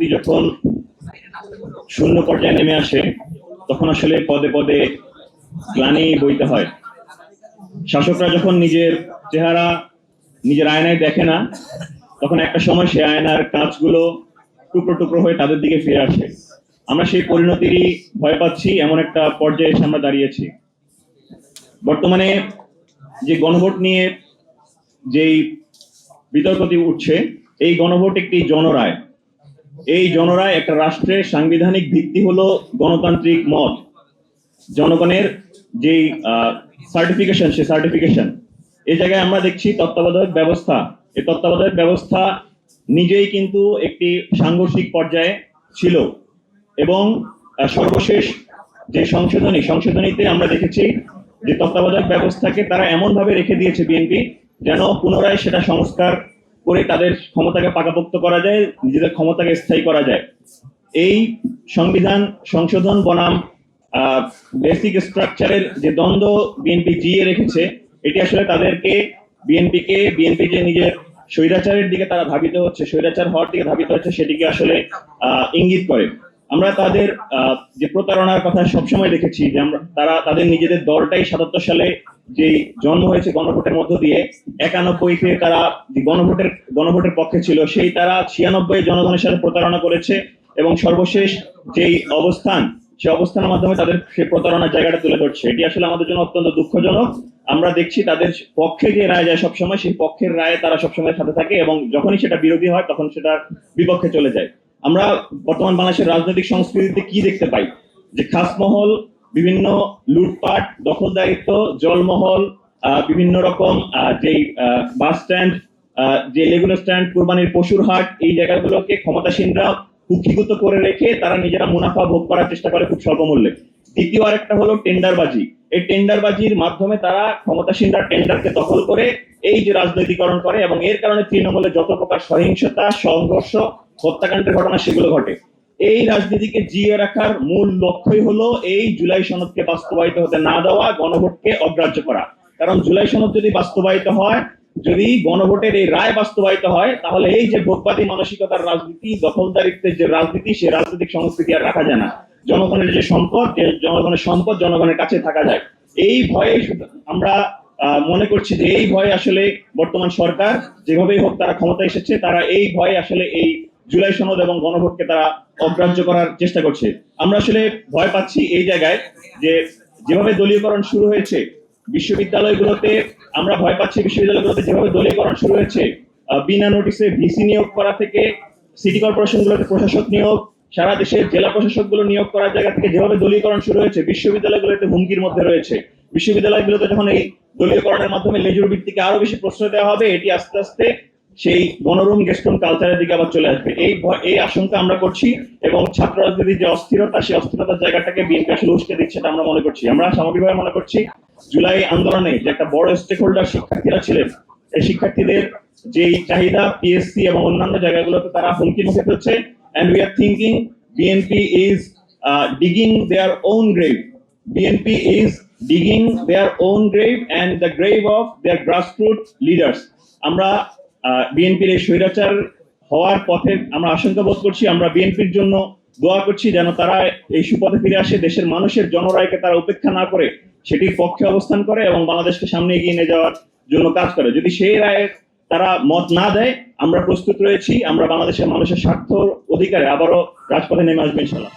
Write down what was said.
পরিণতি যখন শূন্য পর্যায়ে নেমে আসে তখন আসলে পদে পদে গ্লানি বইতে হয়। শাসকরা যখন নিজের চেহারা নিজের আয়নায় দেখে না, তখন একটা সময় সে আয়নার কাঁচগুলো টুকরো টুকরো হয়ে তাদের দিকে ফিরে আসে। আমরা সেই পরিণতিরই ভয় পাচ্ছি, এমন একটা পর্যায়ে এসে আমরা দাঁড়িয়েছি। বর্তমানে যে গণভোট নিয়ে যেই বিতর্কটি উঠছে, এই গণভোট একটি জনরায়। এই জনরায় একটা রাষ্ট্রের সাংবিধানিক ভিত্তি হলো গণতান্ত্রিক মত, জনগণের যেই সার্টিফিকেশন, সে সার্টিফিকেশন। এই জায়গায় আমরা দেখছি তত্ত্বাবধায়ক ব্যবস্থা, এই তত্ত্বাবধায়ক ব্যবস্থা নিজেই কিন্তু একটি সাংঘর্ষিক পর্যায়ে ছিল এবং সর্বশেষ যে সংশোধনীতে আমরা দেখেছি যে তত্ত্বাবধায়ক ব্যবস্থাকে তারা এমন ভাবে রেখে দিয়েছে বিএনপি যেন পুনরায় সেটা সংস্কার করে তাদের ক্ষমতাকে পাকাপোক্ত করা যায়, নিজেদের ক্ষমতাকে স্থায়ী করা যায়। এই সংবিধান সংশোধন বনাম বেসিক স্ট্রাকচারের যে দ্বন্দ্ব বিএনপি জিয়ে রেখেছে, এটি আসলে তাদেরকে বিএনপি যে নিজের স্বৈরাচারের দিকে তারা ধাবিত হচ্ছে, স্বৈরাচার হওয়ার দিকে ধাবিত হচ্ছে, সেটিকে আসলে ইঙ্গিত করে। আমরা তাদের যে প্রতারণার কথা সবসময় দেখেছি যে তারা তাদের নিজেদের দলটাই ৭৭ সালে যে জন্ম হয়েছে গণভোটের মধ্য দিয়ে, ৯১-তে তারা গণভোটের পক্ষে ছিল, সেই তারা ৯৬ জনগণের সাথে প্রতারণা করেছে এবং সর্বশেষ যেই অবস্থান, সে অবস্থানের মাধ্যমে তাদের সে প্রতারণার জায়গাটা তুলে ধরছে। এটি আসলে আমাদের জন্য অত্যন্ত দুঃখজনক। আমরা দেখছি তাদের পক্ষে যে রায় যায় সবসময়, সেই পক্ষের রায়ে তারা সবসময় সাথে থাকে এবং যখনই সেটা বিরোধী হয় তখন সেটা বিপক্ষে চলে যায়। আমরা বর্তমান বাংলাদেশের রাজনৈতিক সংস্কৃতিতে কি দেখতে পাই যে খাসমহল, বিভিন্ন লুটপাট, দখলদারিত্ব, জলমহল, বিভিন্ন রকম যেই বাস স্ট্যান্ড, যে লেগুনা স্ট্যান্ড, কুরবানির পশুর হাট, এই জায়গাগুলোকে ক্ষমতাসীনরা কুক্ষিগত করে রেখে তারা নিজেরা মুনাফা ভোগ করার চেষ্টা করে খুব স্বল্প মূল্যে। দ্বিতীয় আরেকটা হলো টেন্ডারবাজি। এই টেন্ডারবাজির মাধ্যমে তারা ক্ষমতাসীনরা টেন্ডারকে দখল করে এই যে রাজনৈতিকরণ করে এবং এর কারণে তৃণমূলে যত প্রকার সহিংসতা, সংঘর্ষ, হত্যাকাণ্ডের ঘটনা সেগুলো ঘটে। এই রাজনীতিকে জিয়ে রাখার মূল লক্ষ্যই হলো এই জুলাই সনদকে বাস্তবায়িত হতে না দেওয়া, গণভোটকে অগ্রাহ্য করা। কারণ জুলাই সনদ যদি বাস্তবায়িত হয়, যদি গণভোটের এই রায় বাস্তবায়িত হয়, তাহলে এই যে ভোগবাদী মানসিকতার রাজনীতি, দখলদারিত্বের যে রাজনীতি, সে রাজনৈতিক সংস্কৃতি আর রাখা যায় না। জনগণের যে সম্পদ, জনগণের কাছে থাকা যায়। এই ভয়ে আমরা মনে করছি যে এই ভয়ে আসলে বর্তমান সরকার যেভাবেই হোক তারা ক্ষমতা এসেছে, তারা এই ভয়ে আসলে এই জুলাই সনদ এবং গণভোটকে তারা অগ্রাহ্য করার চেষ্টা করছে। আমরা আসলে ভয় পাচ্ছি এই জায়গায় যে যেভাবে দলীয়করণ শুরু হয়েছে বিশ্ববিদ্যালয়গুলোতে, আমরা ভয় পাচ্ছি বিশ্ববিদ্যালয়গুলোতে যেভাবে দলীয়করণ শুরু হয়েছে, বিনা নোটিসে ভিসি নিয়োগ করা থেকে সিটি কর্পোরেশনগুলোতে প্রশাসক নিয়োগ, সারা দেশের জেলা প্রশাসকগুলো নিয়োগ করার জায়গা থেকে যেভাবে দলীয়করণ শুরু হয়েছে, বিশ্ববিদ্যালয়গুলোতে হুমকির মধ্যে রয়েছে। বিশ্ববিদ্যালয়গুলোতে যখন এই দলীয়করণের মাধ্যমে লেজুর ভিত্তিকে আরো বেশি প্রশ্রয় দেওয়া হবে, এটি আস্তে আস্তে সেই গণরুম গেস্টন কালচারের দিকে আবার চলে আসবে। এই আশঙ্কা আমরা করছি এবং ছাত্র রাজনীতির যে অস্থিরতা, সেই অস্থিরতার জায়গাটাকে বিএনপি আসলে উস্কে দিচ্ছে, এটা আমরা মনে করছি। আমরা সামগ্রিকভাবে মনে করছি জুলাই আন্দোলনে যে একটা বড় স্টেক হোল্ডার শিক্ষার্থীরা ছিলেন, এই শিক্ষার্থীদের যেই চাহিদা পিএসসি এবং অন্যান্য জায়গাগুলোতে তারা হুমকির মুখে পড়ছে, and we are thinking BNP is digging their own grave. BNP is digging their own grave and the grave of their grassroots leaders. আমরা বিএনপির এই স্বৈরাচার হওয়ার পথে আমরা আশঙ্কা বোধ করছি। আমরা বিএনপির জন্য দোয়া করছি যেন তারা এই সুপথে ফিরে আসে, দেশের মানুষের জনরায়কে তারা উপেক্ষা না করে সেটির পক্ষে অবস্থান করে এবং বাংলাদেশকে সামনে এগিয়ে নিয়ে যাওয়ার জন্য কাজ করে। যদি সেই রায়ে তারা মত না দেয়, আমরা প্রস্তুত রয়েছি, আমরা বাংলাদেশের মানুষের স্বার্থ অধিকারে আবারও রাজপথে নেমে আসবো ইনশাআল্লাহ।